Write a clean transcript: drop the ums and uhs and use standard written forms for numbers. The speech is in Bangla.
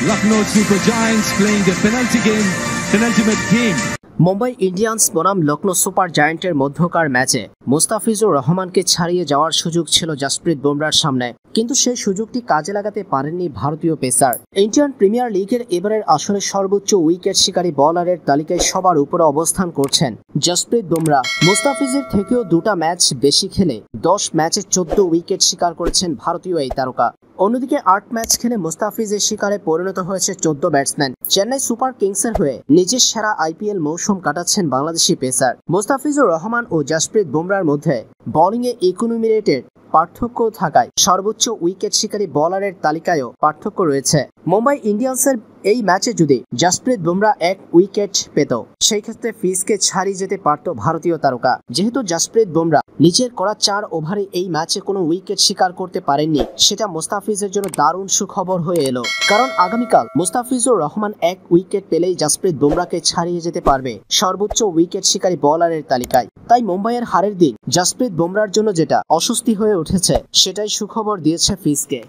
Lucknow Super Giants playing the penultimate game. Mumbai Indians বনাম লখনৌ সুপার জায়ান্টের মধ্যকার ম্যাচে মুস্তাফিজুর রহমানকে ছাড়িয়ে যাওয়ার সুযোগ ছিল জাসপ্রীত বুমরার সামনে, কিন্তু সেই সুযোগটি কাজে লাগাতে পারেননি ভারতীয় পেসার। ইন্ডিয়ান প্রিমিয়ার লিগের এবারের আসলে সর্বোচ্চ উইকেট শিকারী বোলারের তালিকায় সবার উপরে অবস্থান করছেন জাসপ্রীত বুমরা। মুস্তাফিজের থেকেও দুটা ম্যাচ বেশি খেলে 10 ম্যাচে 14 উইকেট শিকার করেছেন ভারতীয় এই তারকা। অন্যদিকে 8 ম্যাচ খেলে মুস্তাফিজের শিকারে পরিণত হয়েছে 14 ব্যাটসম্যান। চেন্নাই সুপার কিংসের হয়ে নিজের সেরা আইপিএল মৌসুম কাটাচ্ছেন বাংলাদেশি পেসার। মুস্তাফিজুর রহমান ও জাসপ্রীত বুমরার মধ্যে বোলিংয়ে ইকোনমি রেটের পার্থক্য থাকায় সর্বোচ্চ উইকেট শিকারী বোলারের তালিকায়ও পার্থক্য রয়েছে। মুম্বাই ইন্ডিয়ান্সের এই ম্যাচে যদি জাসপ্রীত বুমরা 1 উইকেট পেত, সেই ক্ষেত্রে ফিজকে ছাড়িয়ে যেতে পারত ভারতীয় তারকা। যেহেতু জাসপ্রীত বুমরা নিজের করা 4 ওভারে এই ম্যাচে কোনো উইকেট শিকার করতে পারেননি, সেটা মুস্তাফিজের জন্য দারুণ সুখবর হয়ে এলো। কারণ আগামীকাল মুস্তাফিজুর রহমান 1 উইকেট পেলেই জাসপ্রীত বুমরাকে ছাড়িয়ে যেতে পারবে সর্বোচ্চ উইকেট শিকারী বোলারের তালিকায়। তাই মুম্বাইয়ের হারের দিন জাসপ্রীত বুমরার জন্য যেটা অস্বস্তি হয়ে উঠেছে, সেটাই সুখবর দিয়েছে ফিজকে।